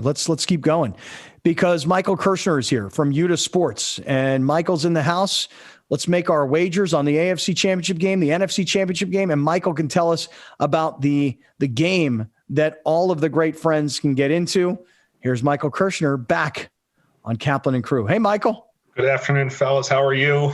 Let's keep going because Michael Kirshner is here from UDDA Sports, and Michael's in the house. Let's make our wagers on the AFC Championship game, the NFC Championship game, and Michael can tell us about the game that all of the great friends can get into. Here's Michael Kirshner back on Kaplan and Crew. Hey, Michael. Good afternoon, fellas. How are you?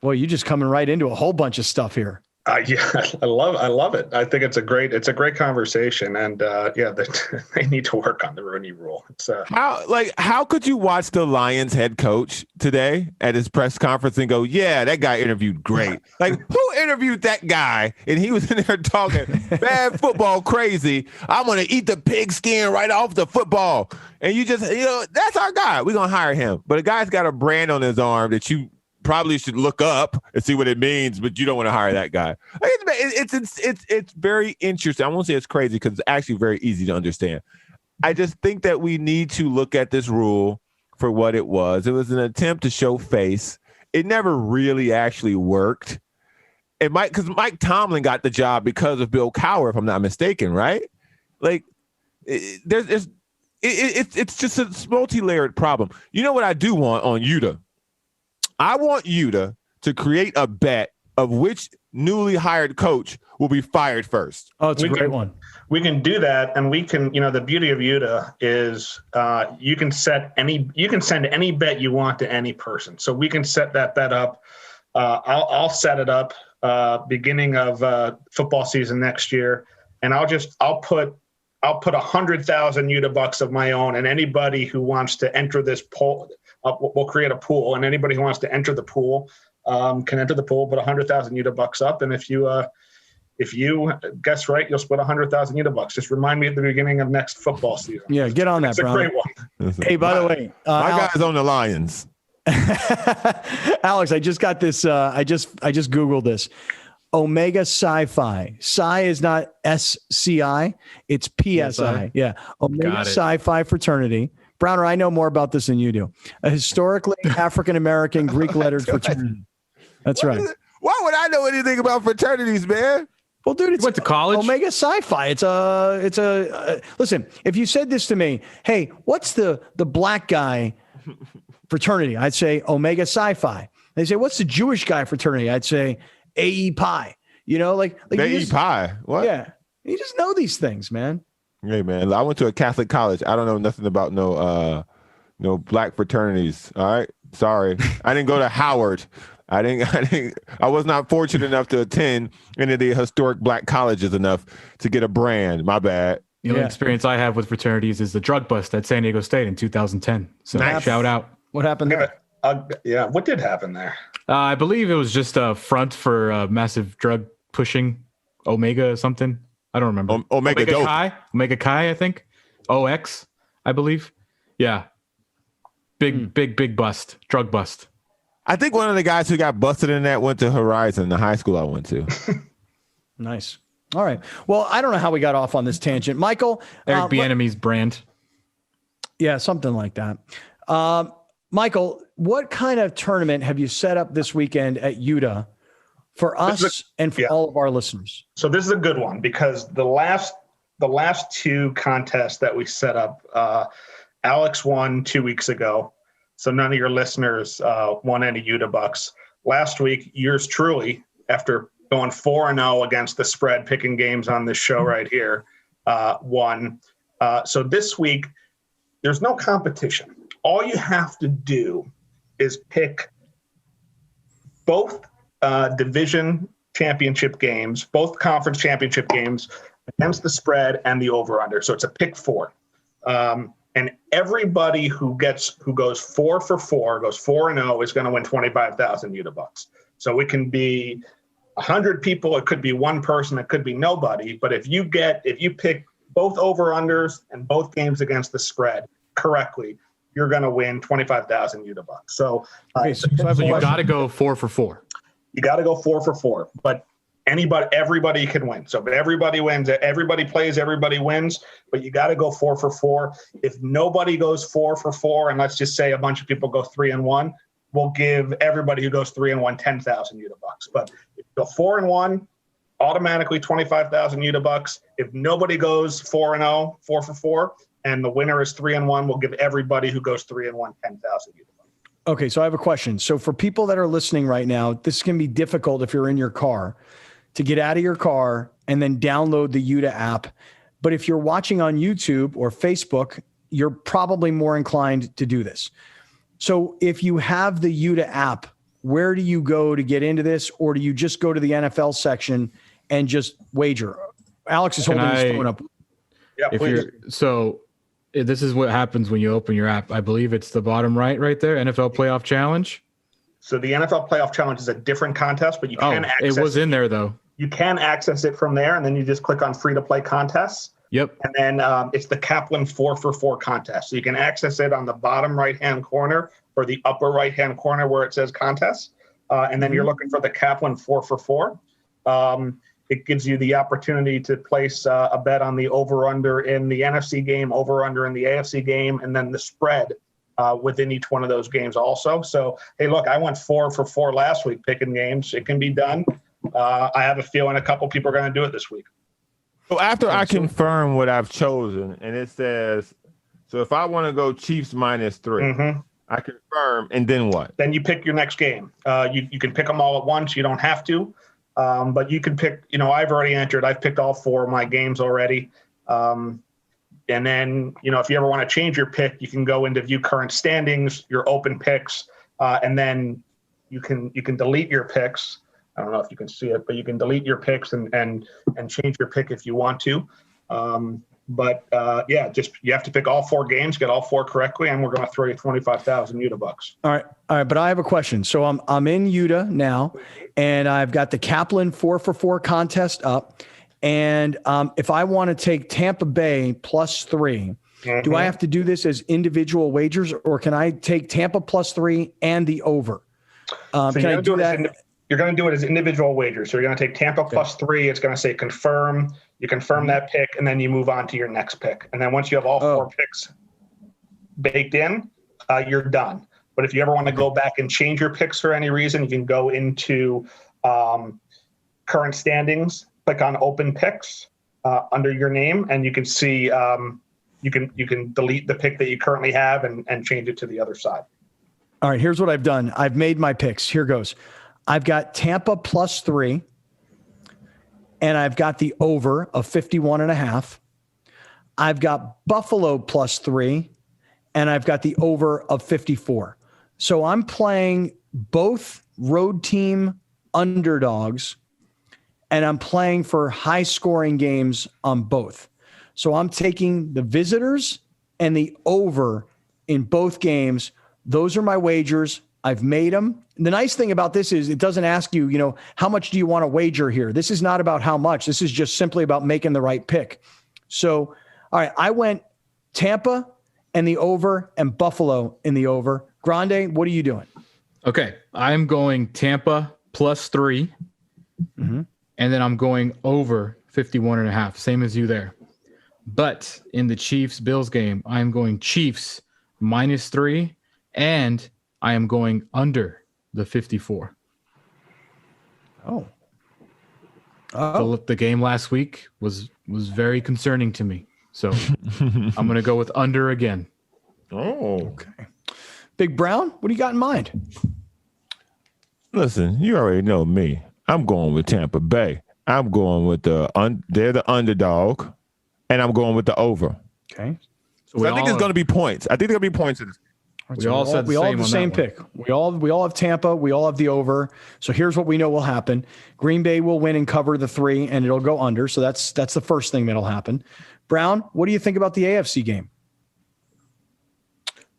Well, you just coming right into a whole bunch of stuff here. Yeah, I love it. I think it's a great conversation, and they need to work on the Rooney Rule. It's how could you watch the Lions head coach today at his press conference and go, "Yeah, that guy interviewed great." Like, who interviewed that guy? And he was in there talking bad football crazy. I'm gonna eat the pigskin right off the football, and you just that's our guy. We're gonna hire him. But a guy's got a brand on his arm that you probably should look up and see what it means, but you don't want to hire that guy. It's very interesting. I won't say it's crazy because it's actually very easy to understand. I just think that we need to look at this rule for what it was. It was an attempt to show face. It never really actually worked. Because Mike Tomlin got the job because of Bill Cowher, if I'm not mistaken, right? Like, it's just a multi-layered problem. You know what I do want on UDDA? I want UDDA to create a bet of which newly hired coach will be fired first. Oh, it's a great one. We can do that, and we can. The beauty of UDDA is you can send any bet you want to any person. So we can set that bet up. I'll set it up beginning of football season next year, and I'll put 100,000 UDDA bucks of my own, and anybody who wants to enter this poll. We'll create a pool, and anybody who wants to enter the pool can enter the pool. Put 100,000 UDDA bucks up, and if you guess right, you'll split 100,000 UDDA bucks. Just remind me at the beginning of next football season. Yeah, get on that, Brown. It's a great one. Hey, by the way, my guy's on the Lions. Alex, I just got this. I just Googled this. Omega Sci-Fi. Psi is not SCI, it's PSI. Yeah, Omega Sci-Fi fraternity. Browner, I know more about this than you do. A historically African-American Greek lettered fraternity. That's right. Why would I know anything about fraternities, man? Well, dude, it's went to college. Omega Sci-Fi. It's a listen, if you said this to me, hey, what's the black guy fraternity? I'd say Omega Sci-Fi. They say, what's the Jewish guy fraternity? I'd say AE Pi. Like AE Pi. What? Yeah. You just know these things, man. Hey man, I went to a Catholic college. I don't know nothing about no black fraternities. All right, sorry, I didn't go to Howard. I was not fortunate enough to attend any of the historic black colleges enough to get a brand. My bad. The only experience I have with fraternities is the drug bust at San Diego State in 2010. So shout out. What happened there? What did happen there? I believe it was just a front for massive drug pushing. Omega something. I don't remember. Omega Chi, I think. OX, I believe. Yeah. Big bust. Drug bust. I think one of the guys who got busted in that went to Horizon, the high school I went to. Nice. All right. Well, I don't know how we got off on this tangent. Michael. Eric Bieniemy's brand. Yeah, something like that. Michael, what kind of tournament have you set up this weekend at UDDA for us and for all of our listeners? So this is a good one because the last two contests that we set up, Alex won 2 weeks ago. So none of your listeners won any UDDA bucks. Last week, yours truly, after going 4-0 against the spread, picking games on this show right here, won. So this week, there's no competition. All you have to do is pick both division championship games, both conference championship games against the spread and the over-under. So it's a pick four. And everybody who goes 4 for 4, goes 4-0, is going to win 25,000 UDDA bucks. So it can be 100 people, it could be one person, it could be nobody. But if you pick both over-unders and both games against the spread correctly, you're going to win 25,000 UDDA bucks. So you got to go 4 for 4. You got to go 4 for 4, but everybody can win. So if everybody wins, everybody plays, everybody wins, but you got to go 4 for 4. If nobody goes 4 for 4, and let's just say a bunch of people go 3-1, we'll give everybody who goes 3-1 10,000 UDDA bucks. But if you go 4-1, automatically 25,000 UDDA bucks. If nobody goes 4-0, 4 for 4, and the winner is 3-1. We'll give everybody who goes 3-1 10,000 UDA bucks. Okay, so I have a question. So for people that are listening right now, this can be difficult if you're in your car to get out of your car and then download the UDA app. But if you're watching on YouTube or Facebook, you're probably more inclined to do this. So if you have the UDA app, where do you go to get into this? Or do you just go to the NFL section and just wager? Alex is holding his phone up. Yeah, This is what happens when you open your app. I believe it's the bottom right there, NFL Playoff Challenge. So the NFL Playoff Challenge is a different contest, but you can access it was in there though. You can access it from there, and then you just click on free to play contests. Yep. And then it's the Kaplan 4-for-4 contest. So you can access it on the bottom right-hand corner or the upper right-hand corner where it says contest. And then you're looking for the Kaplan 4-for-4. It gives you the opportunity to place a bet on the over-under in the NFC game, over-under in the AFC game, and then the spread within each one of those games also. So, hey, look, I went 4-for-4 last week picking games. It can be done. I have a feeling a couple people are going to do it this week. So after I confirm what I've chosen, and it says, so if I want to go Chiefs -3, I confirm, and then what? Then you pick your next game. You can pick them all at once. You don't have to. But you can pick, I've already entered. I've picked all 4 of my games already. And then, if you ever want to change your pick, you can go into view current standings, your open picks, and then you can delete your picks. I don't know if you can see it, but you can delete your picks and change your pick if you want to. Just you have to pick all 4 games, get all 4 correctly, and we're going to throw you 25,000 UDA bucks. All right. But I have a question. So I'm in UDA now, and I've got the Kaplan 4-for-4 contest up. And if I want to take Tampa Bay +3, do I have to do this as individual wagers, or can I take Tampa +3 and the over? Can I do that? You're going to do it as individual wagers. So you're going to take Tampa +3. It's going to say confirm. You confirm that pick, and then you move on to your next pick. And then once you have all 4 picks baked in, you're done. But if you ever want to go back and change your picks for any reason, you can go into current standings, click on open picks under your name, and you can see you can delete the pick that you currently have and change it to the other side. All right, here's what I've done. I've made my picks. Here goes. I've got Tampa +3, and I've got the over of 51.5. I've got Buffalo +3, and I've got the over of 54. So I'm playing both road team underdogs, and I'm playing for high scoring games on both. So I'm taking the visitors and the over in both games. Those are my wagers. I've made them. The nice thing about this is it doesn't ask you, how much do you want to wager here? This is not about how much. This is just simply about making the right pick. So, all right, I went Tampa and the over and Buffalo in the over. Grande, what are you doing? Okay, I'm going Tampa +3, and then I'm going over 51.5, same as you there. But in the Chiefs-Bills game, I'm going Chiefs -3, and I am going under the 54. Oh. The game last week was very concerning to me. So I'm going to go with under again. Oh. Okay. Big Brown, what do you got in mind? Listen, you already know me. I'm going with Tampa Bay. I'm going with they're the underdog, and I'm going with the over. Okay. So I think there's going to be points. I think there's going to be points in this. We all have the same pick. We all have Tampa. We all have the over. So here's what we know will happen. Green Bay will win and cover the 3, and it'll go under. So that's the first thing that'll happen. Brown, what do you think about the AFC game?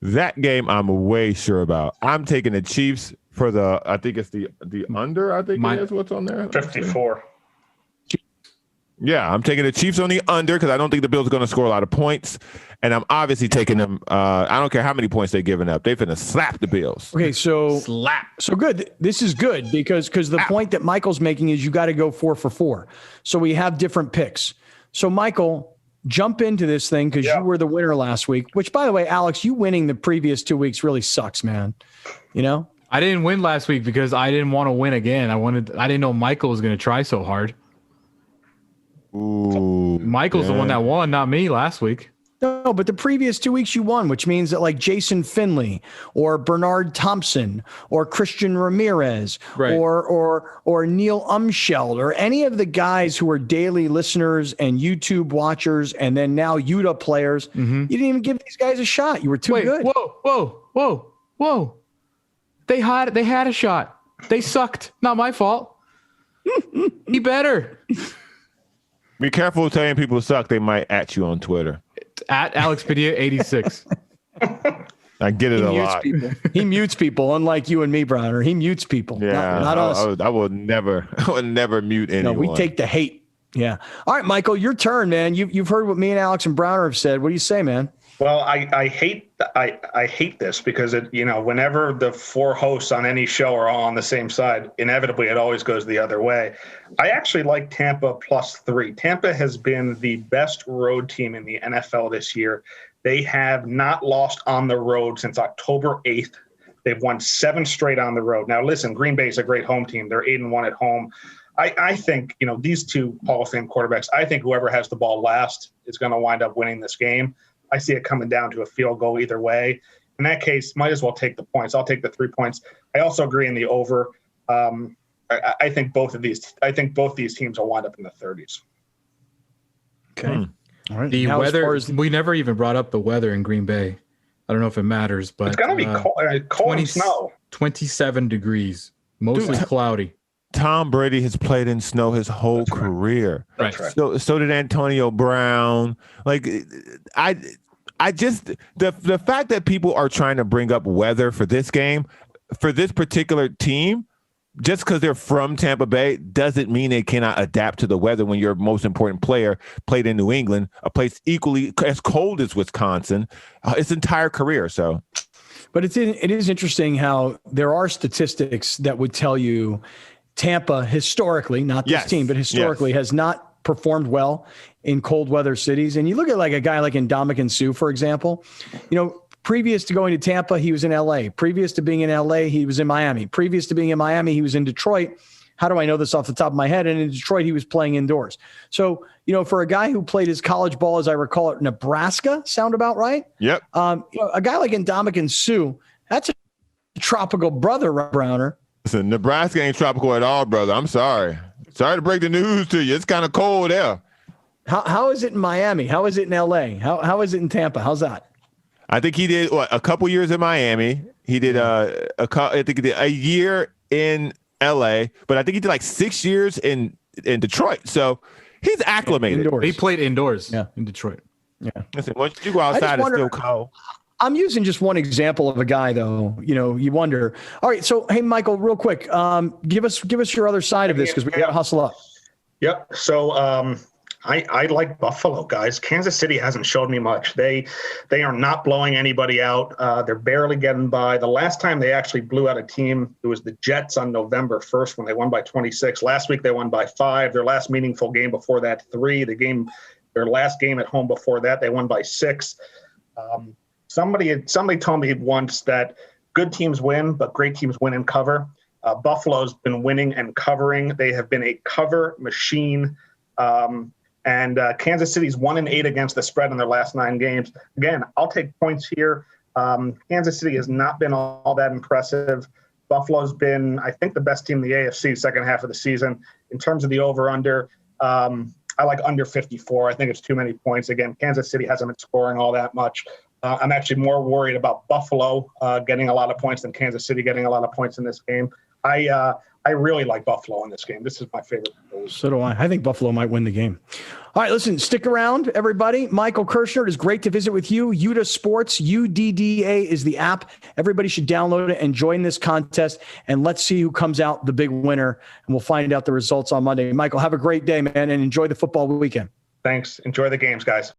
That game I'm way sure about. I'm taking the Chiefs for I think it's the under, I think it is what's on there. 54. Yeah, I'm taking the Chiefs on the under because I don't think the Bills are going to score a lot of points. And I'm obviously taking them. I don't care how many points they're giving up. They're finna slap the Bills. Okay, so slap. So good. This is good because the point that Michael's making is you got to go 4-for-4. So we have different picks. So Michael, jump into this thing because you were the winner last week. Which, by the way, Alex, you winning the previous 2 weeks really sucks, man. I didn't win last week because I didn't want to win again. I didn't know Michael was going to try so hard. Ooh, Michael's the one that won, not me last week. No, but the previous 2 weeks you won, which means that like Jason Finley or Bernard Thompson or Christian Ramirez Right. or Neil Umscheld or any of the guys who are daily listeners and YouTube watchers and then now UDA players, you didn't even give these guys a shot. You were too good. Whoa. They had a shot. They sucked. Not my fault. Be better. Be careful telling people to suck. They might at you on Twitter. At Alex Padilla 86. I get it a mutes lot. people. He mutes people, unlike you and me, Browner. He mutes people. Yeah, not us. I would never mute anyone. No, we take the hate. Yeah. All right, Michael, your turn, man. You've heard what me and Alex and Browner have said. What do you say, man? Well, I hate this because whenever the four hosts on any show are all on the same side, inevitably it always goes the other way. I actually like Tampa +3. Tampa has been the best road team in the NFL this year. They have not lost on the road since October 8th. They've won 7 straight on the road. Now, listen, Green Bay is a great home team. They're 8-1 at home. I think, these two Hall of Fame quarterbacks, I think whoever has the ball last is going to wind up winning this game. I see it coming down to a field goal either way. In that case, might as well take the points. I'll take the 3 points. I also agree in the over. I think both these teams will wind up in the 30s. Okay. All right. The Now, weather, we never even brought up the weather in Green Bay. I don't know if it matters, but It's going to be cold and snow. 27 degrees, mostly cloudy. Tom Brady has played in snow his whole career. That's right. So did Antonio Brown. Like, I just the fact that people are trying to bring up weather for this game, for this particular team, just because they're from Tampa Bay doesn't mean they cannot adapt to the weather when your most important player played in New England, a place equally as cold as Wisconsin, its entire career. So, but it is interesting how there are statistics that would tell you Tampa historically, not this team, but historically has not performed well in cold weather cities. And you look at like a guy like Ndamukong Suh, for example, previous to going to Tampa, he was in LA. Previous to being in LA, he was in Miami. Previous to being in Miami, he was in Detroit. How do I know this off the top of my head? And in Detroit, he was playing indoors. So, for a guy who played his college ball, as I recall it, Nebraska, sound about right? Yep. A guy like Ndamukong Suh, that's a tropical brother, Browner. Listen, Nebraska ain't tropical at all, brother. I'm sorry. Sorry to break the news to you. It's kind of cold there. How is it in Miami? How is it in LA? How is it in Tampa? How's that? I think he did a couple years in Miami. He did I think he did a year in LA, but I think he did like 6 years in Detroit. So he's acclimated. Indoors. He played indoors in Detroit. Yeah. Listen, once you go outside, it's still cold. I'm using just one example of a guy, though. You wonder. All right, so hey, Michael, real quick, give us your other side of this because we got to hustle up. Yep. So I like Buffalo, guys. Kansas City hasn't showed me much. They are not blowing anybody out. They're barely getting by. The last time they actually blew out a team, it was the Jets on November 1st when they won by 26. Last week they won by 5. Their last meaningful game before that, 3. Their last game at home before that, they won by 6. Somebody told me once that good teams win, but great teams win and cover. Buffalo's been winning and covering. They have been a cover machine. And Kansas City's 1-8 against the spread in their last 9 games. Again, I'll take points here. Kansas City has not been all that impressive. Buffalo's been, I think, the best team in the AFC second half of the season. In terms of the over-under, I like under 54. I think it's too many points. Again, Kansas City hasn't been scoring all that much. I'm actually more worried about Buffalo getting a lot of points than Kansas City getting a lot of points in this game. I really like Buffalo in this game. This is my favorite. So do I. I think Buffalo might win the game. All right, listen, stick around, everybody. Michael Kirshner, it is great to visit with you. UDDA Sports, UDDA is the app. Everybody should download it and join this contest, and let's see who comes out the big winner, and we'll find out the results on Monday. Michael, have a great day, man, and enjoy the football weekend. Thanks. Enjoy the games, guys.